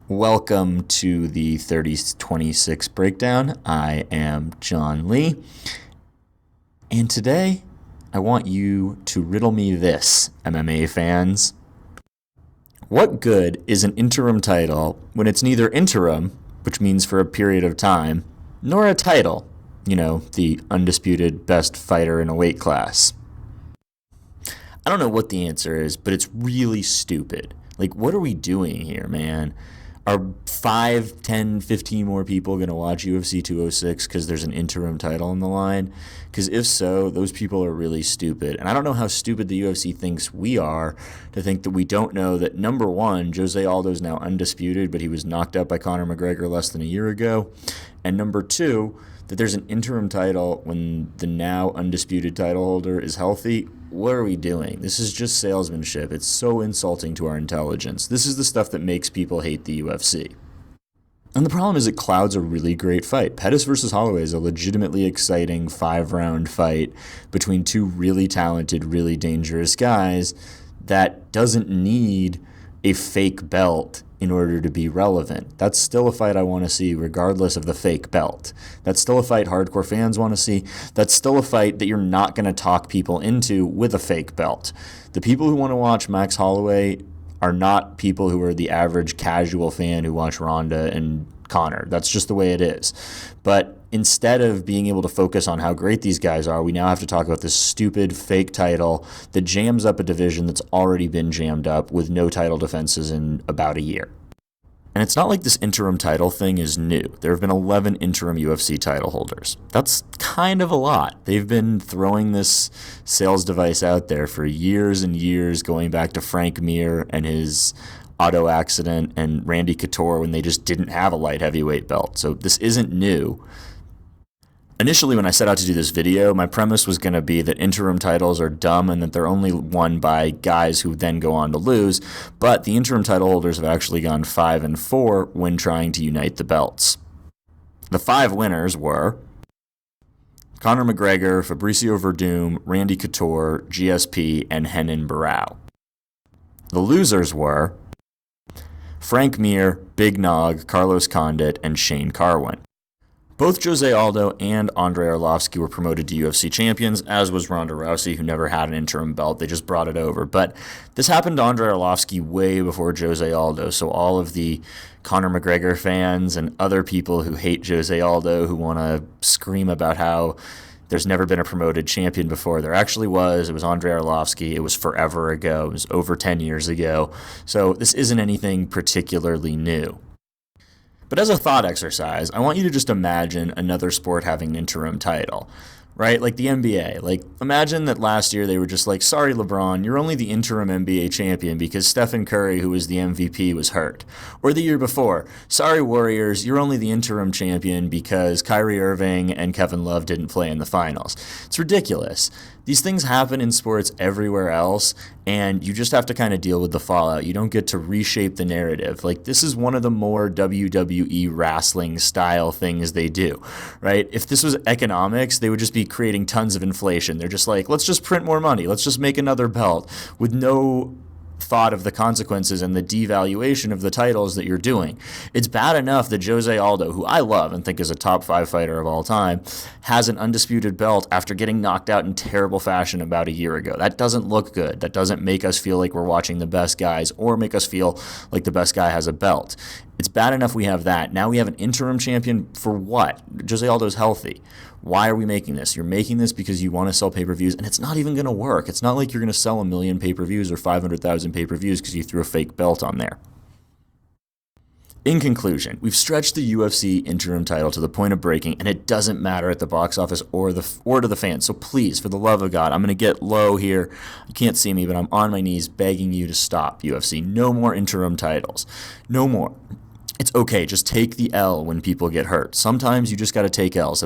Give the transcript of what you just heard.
Welcome to the 3026 breakdown. I am John Lee, and today I want you to riddle me this, MMA fans. What good is an interim title when it's neither interim, which means for a period of time, nor a title, the undisputed best fighter in a weight class? I don't know what the answer is, but it's really stupid. Like, what are we doing here, man? Are 5, 10, 15 more people going to watch UFC 206 because there's an interim title on the line? Because if so, those people are really stupid. And I don't know how stupid the UFC thinks we are to think that we don't know that, number one, Jose Aldo's now undisputed, but he was knocked out by Conor McGregor less than a year ago. And number two, that there's an interim title when the now undisputed title holder is healthy. What are we doing? This is just salesmanship. It's so insulting to our intelligence. This is the stuff that makes people hate the UFC. And the problem is it clouds a really great fight. Pettis versus Holloway is a legitimately exciting 5-round fight between two really talented, really dangerous guys that doesn't need a fake belt in order to be relevant. That's still a fight I want to see regardless of the fake belt. That's still a fight hardcore fans want to see. That's still a fight that you're not going to talk people into with a fake belt. The people who want to watch Max Holloway are not people who are the average casual fan who watch Ronda and Conor. That's just the way it is. But instead of being able to focus on how great these guys are, we now have to talk about this stupid fake title that jams up a division that's already been jammed up with no title defenses in about a year. And it's not like this interim title thing is new. There have been 11 interim UFC title holders. That's kind of a lot. They've been throwing this sales device out there for years and years, going back to Frank Mir and his auto accident and Randy Couture when they just didn't have a light heavyweight belt. So this isn't new. Initially, when I set out to do this video, my premise was going to be that interim titles are dumb and that they're only won by guys who then go on to lose, but the interim title holders have actually gone 5-4 when trying to unite the belts. The 5 winners were Conor McGregor, Fabricio Verdum, Randy Couture, GSP, and Renan Barão. The losers were Frank Mir, Big Nog, Carlos Condit, and Shane Carwin. Both Jose Aldo and Andrei Arlovski were promoted to UFC champions, as was Ronda Rousey, who never had an interim belt. They just brought it over. But this happened to Andrei Arlovski way before Jose Aldo, so all of the Conor McGregor fans and other people who hate Jose Aldo, who want to scream about how there's never been a promoted champion before. There actually was. It was Andrei Arlovski. It was forever ago. It was over 10 years ago. So this isn't anything particularly new. But as a thought exercise, I want you to just imagine another sport having an interim title, right? Like the NBA. Like, imagine that last year they were just like, sorry, LeBron, you're only the interim NBA champion because Stephen Curry, who was the MVP, was hurt. Or the year before, sorry, Warriors, you're only the interim champion because Kyrie Irving and Kevin Love didn't play in the finals. It's ridiculous. These things happen in sports everywhere else, and you just have to kind of deal with the fallout. You don't get to reshape the narrative. Like, this is one of the more WWE wrestling style things they do, right? If this was economics, they would just be creating tons of inflation. They're just like, let's just print more money. Let's just make another belt with no thought of the consequences and the devaluation of the titles that you're doing. It's bad enough that Jose Aldo, who I love and think is a top 5 fighter of all time, has an undisputed belt after getting knocked out in terrible fashion about a year ago. That doesn't look good. That doesn't make us feel like we're watching the best guys or make us feel like the best guy has a belt. It's bad enough we have that. Now we have an interim champion for what? Jose Aldo's healthy. Why are we making this? You're making this because you want to sell pay-per-views, and it's not even going to work. It's not like you're going to sell 1 million pay-per-views or 500,000 pay-per-views because you threw a fake belt on there. In conclusion, we've stretched the UFC interim title to the point of breaking, and it doesn't matter at the box office or to the fans. So please, for the love of God, I'm going to get low here. You can't see me, but I'm on my knees begging you to stop, UFC. No more interim titles. No more. It's okay. Just take the L when people get hurt. Sometimes you just got to take L's.